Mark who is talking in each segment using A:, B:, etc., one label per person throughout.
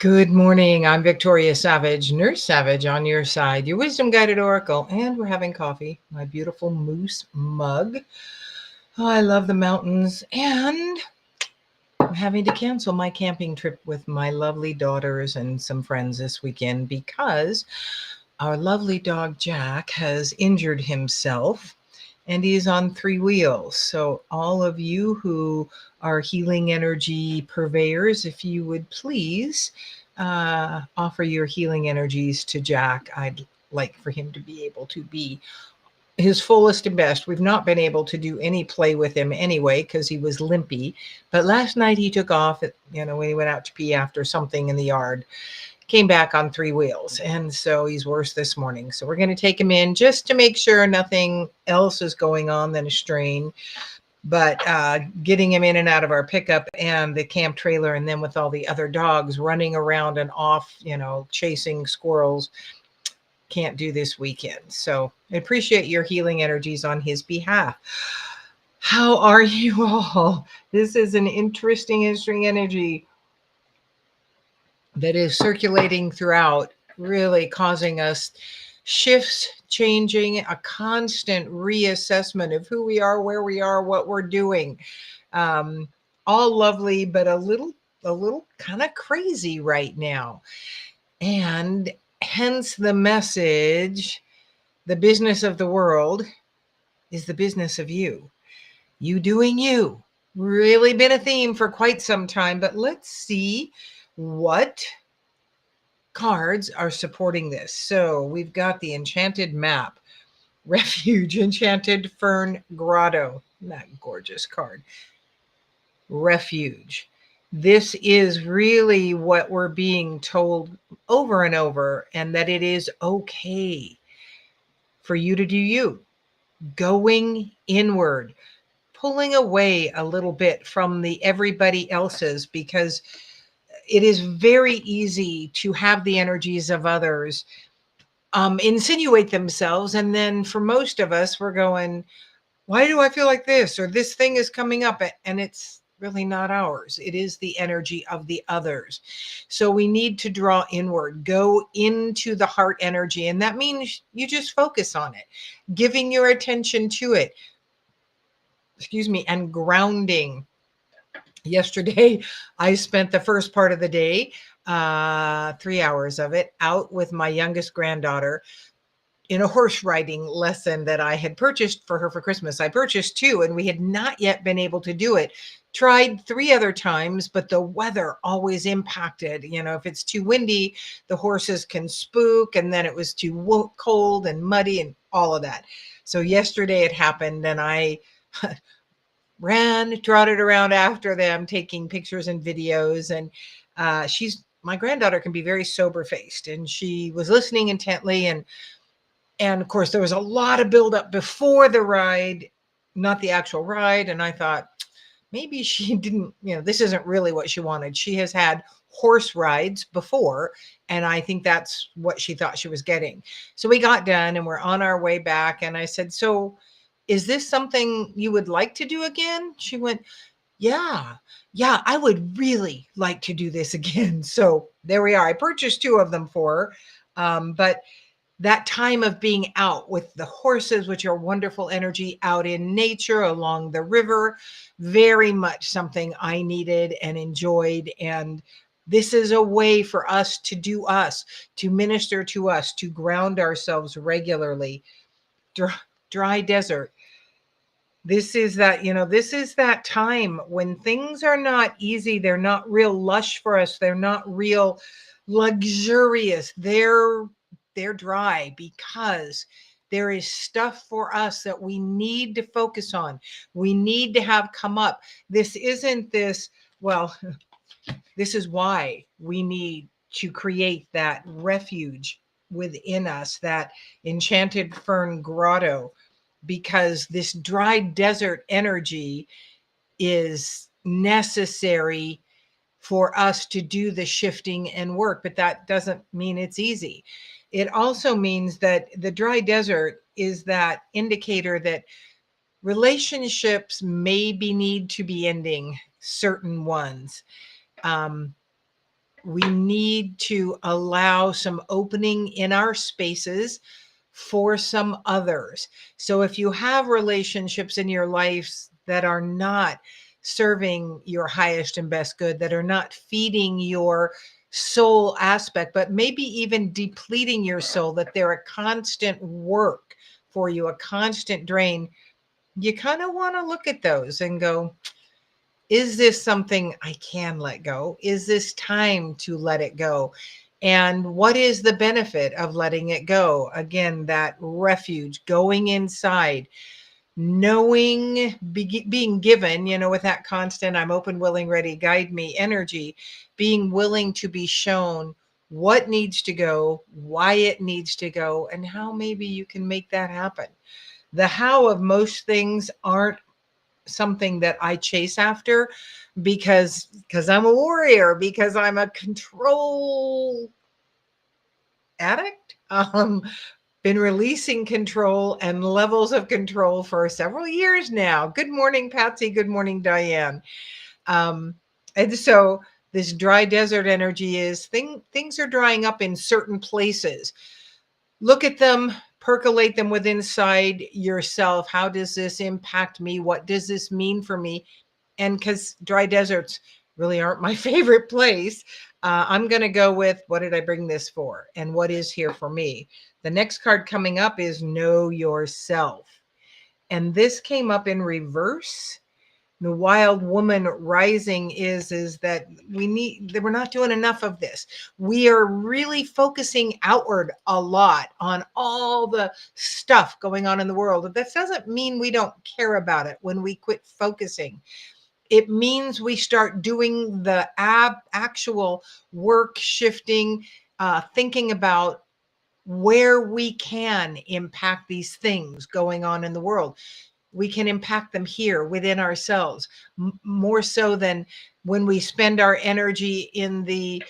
A: Good morning. I'm Victoria Savage, Nurse Savage on your side, your wisdom guided oracle, and we're having coffee. My beautiful moose mug. Oh, I love the mountains, and I'm having to cancel my camping trip with my lovely daughters and some friends this weekend because our lovely dog Jack has injured himself and he's on three wheels. So, all of you who are healing energy purveyors, if you would please offer your healing energies to Jack. I'd like for him to be able to be his fullest and best. We've not been able to do any play with him anyway because he was limpy. But last night he took off, when he went out to pee after something in the yard, came back on three wheels. And so he's worse this morning. So we're going to take him in just to make sure nothing else is going on than a strain. But getting him in and out of our pickup and the camp trailer, and then with all the other dogs running around and off, chasing squirrels, can't do this weekend. So I appreciate your healing energies on his behalf. How are you all? This is an interesting energy that is circulating throughout, really causing us shifts, changing, a constant reassessment of who we are, where we are, what we're doing. Um, all lovely, but a little kind of crazy right now. And hence the message, the business of the world is the business of you. You doing you. Really been a theme for quite some time, but let's see what cards are supporting this. So we've got the Enchanted Map, Refuge, Enchanted Fern Grotto. That gorgeous card. Refuge. This is really what we're being told over and over, and that it is okay for you to do you. Going inward, pulling away a little bit from the everybody else's, because it is very easy to have the energies of others insinuate themselves. And then for most of us, we're going, why do I feel like this? Or this thing is coming up, and it's really not ours. It is the energy of the others. So we need to draw inward, go into the heart energy. And that means you just focus on it, giving your attention to it, and grounding. Yesterday, I spent the first part of the day, 3 hours of it, out with my youngest granddaughter in a horse riding lesson that I had purchased for her for Christmas. I purchased two, and we had not yet been able to do it. Tried three other times, but the weather always impacted. If it's too windy, the horses can spook, and then it was too cold and muddy and all of that. So yesterday it happened, and I trotted around after them, taking pictures and videos. And my granddaughter can be very sober faced, and she was listening intently. And of course, there was a lot of buildup before the ride, not the actual ride. And I thought, maybe she didn't, this isn't really what she wanted. She has had horse rides before, and I think that's what she thought she was getting. So we got done and we're on our way back. And I said, so is this something you would like to do again? She went, yeah, I would really like to do this again. So there we are. I purchased two of them for her. But that time of being out with the horses, which are wonderful energy, out in nature along the river, very much something I needed and enjoyed. And this is a way for us to do us, to minister to us, to ground ourselves regularly. Dry desert. This is that time when things are not easy. They're not real lush for us. They're not real luxurious. They're dry because there is stuff for us that we need to focus on. We need to have come up. This isn't this, well, this is why we need to create that refuge within us, that enchanted fern grotto, because this dry desert energy is necessary for us to do the shifting and work. But that doesn't mean it's easy. It also means that the dry desert is that indicator that relationships maybe need to be ending, certain ones. We need to allow some opening in our spaces for some others. So if you have relationships in your lives that are not serving your highest and best good, that are not feeding your soul aspect, but maybe even depleting your soul, that they're a constant work for you, a constant drain, you kind of want to look at those and go, is this something I can let go? Is this time to let it go? And what is the benefit of letting it go? Again, that refuge, going inside, knowing, being given, with that constant, I'm open, willing, ready, guide me energy, being willing to be shown what needs to go, why it needs to go, and how maybe you can make that happen. The how of most things aren't something that I chase after because I'm a warrior, because I'm a control addict. Been releasing control and levels of control for several years now. Good morning, Patsy. Good morning, Diane. Um, and so this dry desert energy is things are drying up in certain places. Look at them, percolate them with inside yourself. How does this impact me? What does this mean for me? And because dry deserts really aren't my favorite place, I'm going to go with, what did I bring this for? And what is here for me? The next card coming up is Know Yourself. And this came up in reverse. The wild woman rising is that we're not doing enough of this. We are really focusing outward a lot on all the stuff going on in the world. That doesn't mean we don't care about it when we quit focusing. It means we start doing the actual work, shifting, thinking about where we can impact these things going on in the world. We can impact them here within ourselves, more so than when we spend our energy in the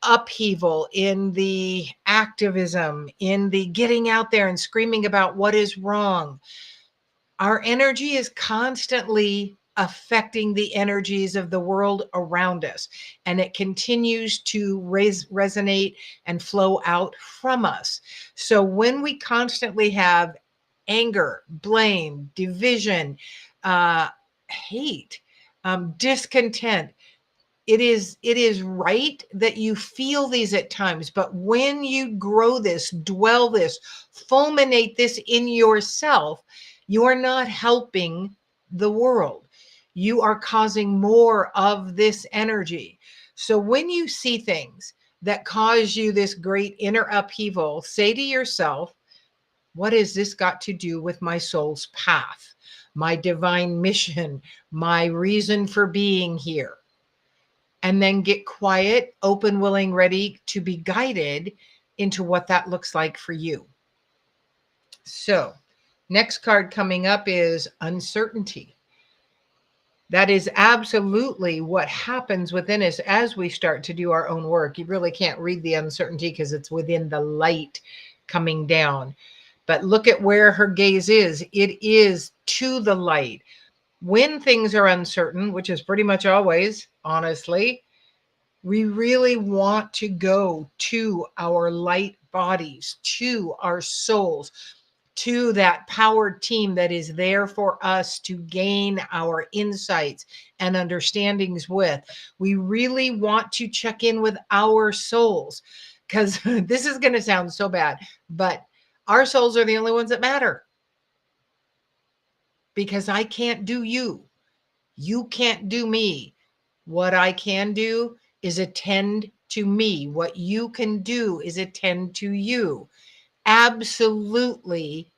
A: upheaval, in the activism, in the getting out there and screaming about what is wrong. Our energy is constantly affecting the energies of the world around us, and it continues to resonate and flow out from us. So when we constantly have anger, blame, division, uh, hate, discontent, it is right that you feel these at times, but when you grow this, dwell this, fulminate this in yourself, you are not helping the world. You are causing more of this energy. So when you see things that cause you this great inner upheaval, say to yourself, what has this got to do with my soul's path, my divine mission, my reason for being here? And then get quiet, open, willing, ready to be guided into what that looks like for you. So, next card coming up is uncertainty. That is absolutely what happens within us as we start to do our own work. You really can't read the uncertainty because it's within the light coming down. But look at where her gaze is. It is to the light. When things are uncertain, which is pretty much always, honestly, we really want to go to our light bodies, to our souls, to that powered team that is there for us to gain our insights and understandings with. We really want to check in with our souls, because this is going to sound so bad, but our souls are the only ones that matter, because I can't do you. You can't do me. What I can do is attend to me. What you can do is attend to you. Absolutely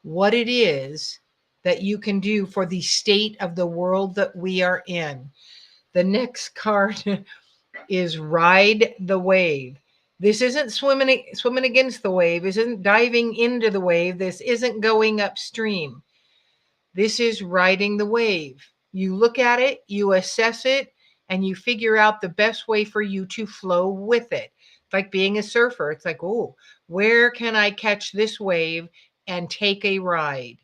A: what it is that you can do for the state of the world that we are in. The next card is ride the wave. This isn't swimming against the wave. This isn't diving into the wave. This isn't going upstream. This is riding the wave. You look at it, you assess it, and you figure out the best way for you to flow with it. It's like being a surfer. It's like, oh, where can I catch this wave and take a ride?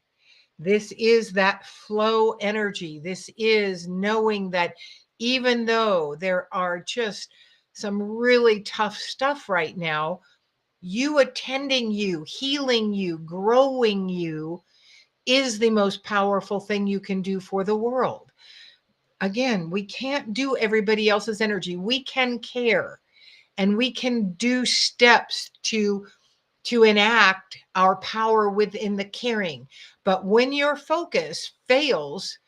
A: This is that flow energy. This is knowing that even though there are just some really tough stuff right now, you attending you, healing you, growing you is the most powerful thing you can do for the world. Again, we can't do everybody else's energy. We can care, and we can do steps to enact our power within the caring. But when your focus fails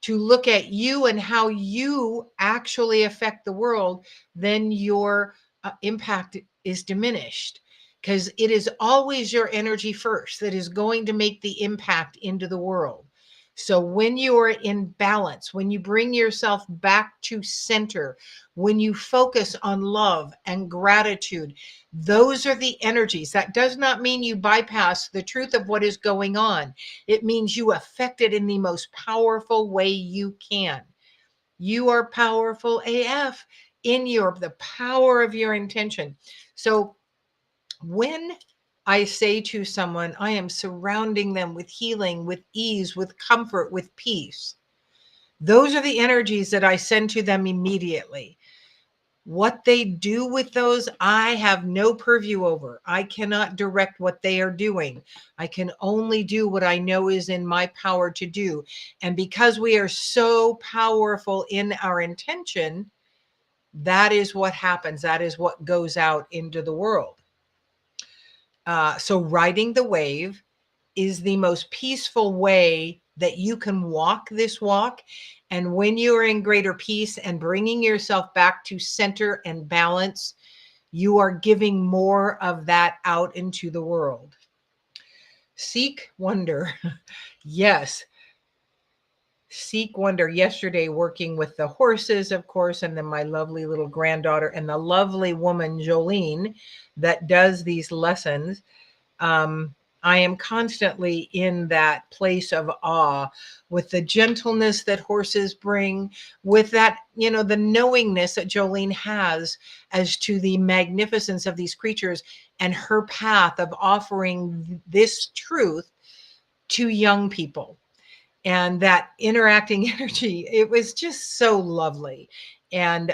A: to look at you and how you actually affect the world, then your impact is diminished, because it is always your energy first that is going to make the impact into the world. So when you are in balance, when you bring yourself back to center, when you focus on love and gratitude, those are the energies. That does not mean you bypass the truth of what is going on. It means you affect it in the most powerful way you can. You are powerful AF in the power of your intention. So when I say to someone, I am surrounding them with healing, with ease, with comfort, with peace, those are the energies that I send to them immediately. What they do with those, I have no purview over. I cannot direct what they are doing. I can only do what I know is in my power to do. And because we are so powerful in our intention, that is what happens. That is what goes out into the world. So riding the wave is the most peaceful way that you can walk this walk. And when you are in greater peace and bringing yourself back to center and balance, you are giving more of that out into the world. Seek wonder. Yes. Seek wonder. Yesterday, working with the horses, of course, and then my lovely little granddaughter and the lovely woman, Jolene, that does these lessons. I am constantly in that place of awe with the gentleness that horses bring, with that, the knowingness that Jolene has as to the magnificence of these creatures and her path of offering this truth to young people. And that interacting energy, it was just so lovely. And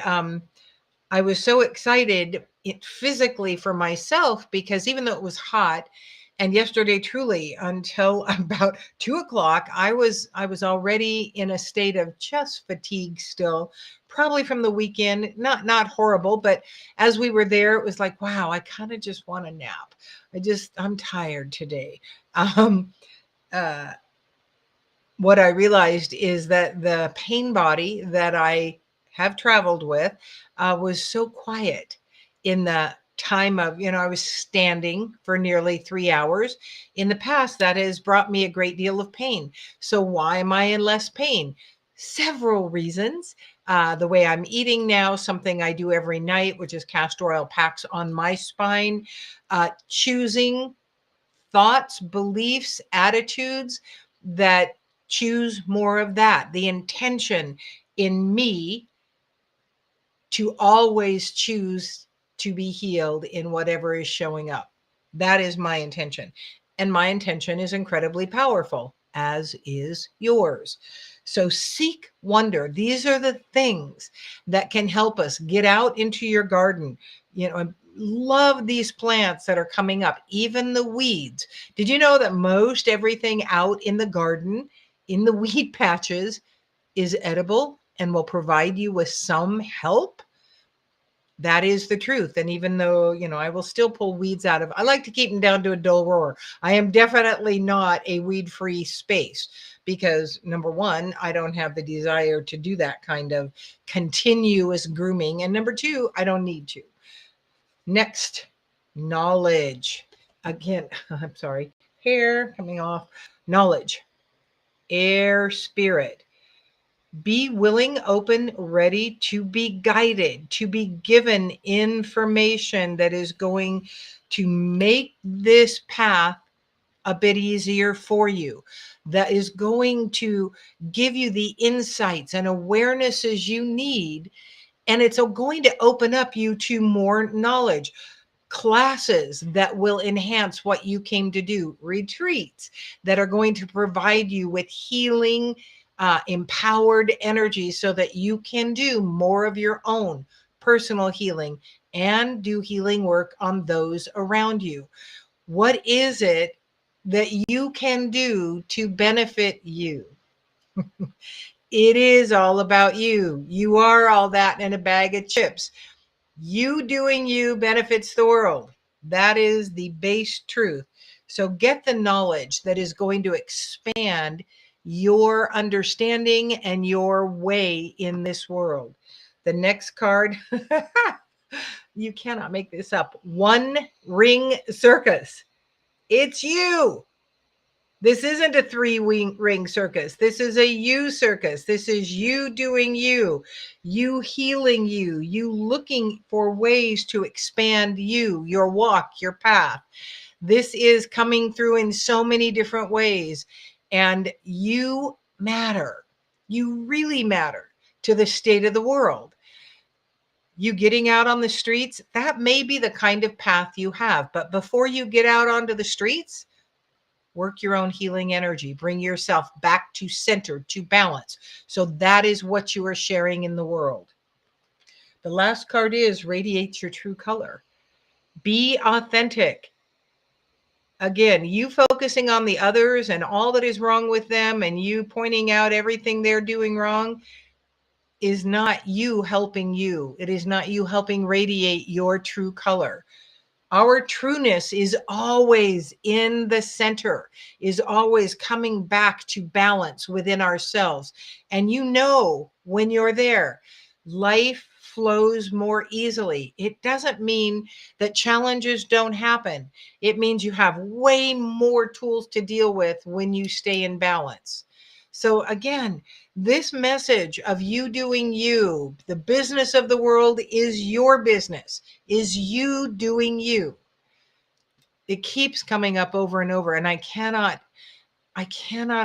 A: I was so excited physically for myself, because even though it was hot, and yesterday truly until about 2 o'clock, I was already in a state of just fatigue still, probably from the weekend. Not horrible, but as we were there, it was like, wow, I kind of just want a nap. I'm tired today. Um, uh, what I realized is that the pain body that I have traveled with was so quiet in the time of, I was standing for nearly 3 hours. In the past, that has brought me a great deal of pain. So why am I in less pain? Several reasons. The way I'm eating now, something I do every night, which is castor oil packs on my spine, choosing thoughts, beliefs, attitudes that choose more of that. The intention in me to always choose to be healed in whatever is showing up. That is my intention. And my intention is incredibly powerful, as is yours. So seek wonder. These are the things that can help us get out into your garden. I love these plants that are coming up, even the weeds. Did you know that most everything out in the garden, in the weed patches, is edible and will provide you with some help? That is the truth. And even though, I will still pull weeds out of, I like to keep them down to a dull roar. I am definitely not a weed-free space, because number one, I don't have the desire to do that kind of continuous grooming. And number two, I don't need to. Next, knowledge. Again, I'm sorry, hair coming off. Knowledge, air, spirit. Be willing, open, ready to be guided, to be given information that is going to make this path a bit easier for you, that is going to give you the insights and awarenesses you need. And it's going to open up you to more knowledge. Classes that will enhance what you came to do, retreats that are going to provide you with healing, empowered energy so that you can do more of your own personal healing, and do healing work on those around you. What is it that you can do to benefit you? It is all about you. You are all that in a bag of chips. You doing you benefits the world. That is the base truth. So get the knowledge that is going to expand your understanding and your way in this world. The next card, you cannot make this up. One ring circus. It's you. This isn't a ring circus. This is a you circus. This is you doing you healing you looking for ways to expand you, your walk, your path. This is coming through in so many different ways. And you matter. You really matter to the state of the world. You getting out on the streets, that may be the kind of path you have. But before you get out onto the streets, work your own healing energy. Bring yourself back to center, to balance. So that is what you are sharing in the world. The last card is radiate your true color. Be authentic. Again, you focusing on the others and all that is wrong with them and you pointing out everything they're doing wrong is not you helping you. It is not you helping radiate your true color. Our trueness is always in the center, is always coming back to balance within ourselves. And you know when you're there, life flows more easily. It doesn't mean that challenges don't happen. It means you have way more tools to deal with when you stay in balance. So again, this message of you doing you, the business of the world is your business, is you doing you. It keeps coming up over and over, and I cannot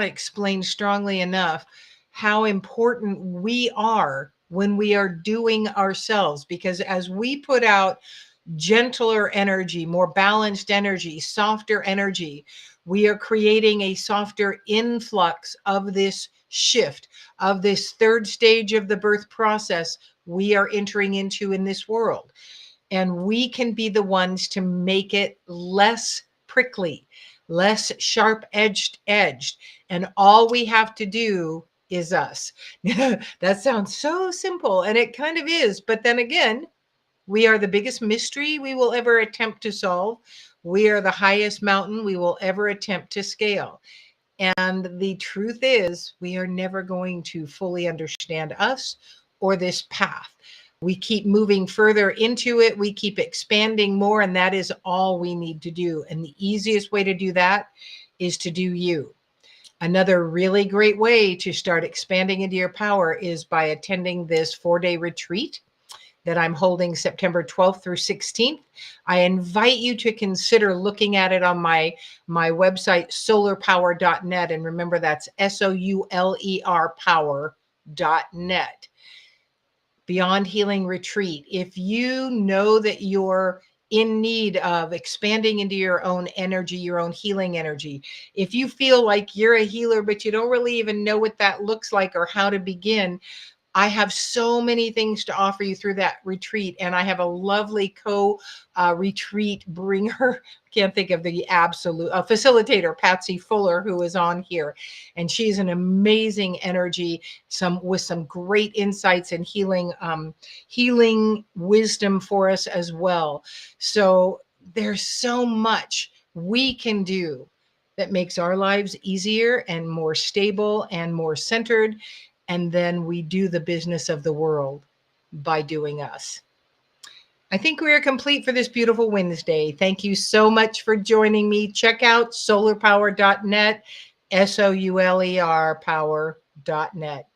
A: explain strongly enough how important we are when we are doing ourselves, because as we put out gentler energy, more balanced energy, softer energy, we are creating a softer influx of this shift, of this third stage of the birth process we are entering into in this world. And we can be the ones to make it less prickly, less sharp edged. And all we have to do is us. That sounds so simple, and it kind of is. But then again, we are the biggest mystery we will ever attempt to solve. We are the highest mountain we will ever attempt to scale. And the truth is, we are never going to fully understand us or this path. We keep moving further into it. We keep expanding more. And that is all we need to do. And the easiest way to do that is to do you. Another really great way to start expanding into your power is by attending this 4-day retreat that I'm holding September 12th through 16th. I invite you to consider looking at it on my website, solarpower.net. And remember, that's SOULER power.net. Beyond Healing Retreat. If you know that you're in need of expanding into your own energy, your own healing energy, if you feel like you're a healer, but you don't really even know what that looks like or how to begin, I have so many things to offer you through that retreat. And I have a lovely retreat bringer. Can't think of the absolute facilitator, Patsy Fuller, who is on here. And she's an amazing energy, with some great insights and healing wisdom for us as well. So there's so much we can do that makes our lives easier and more stable and more centered. And then we do the business of the world by doing us. I think we are complete for this beautiful Wednesday. Thank you so much for joining me. Check out solarpower.net, SOULER power.net.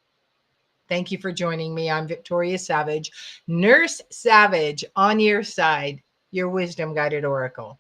A: Thank you for joining me. I'm Victoria Savage, Nurse Savage, on your side, your wisdom guided oracle.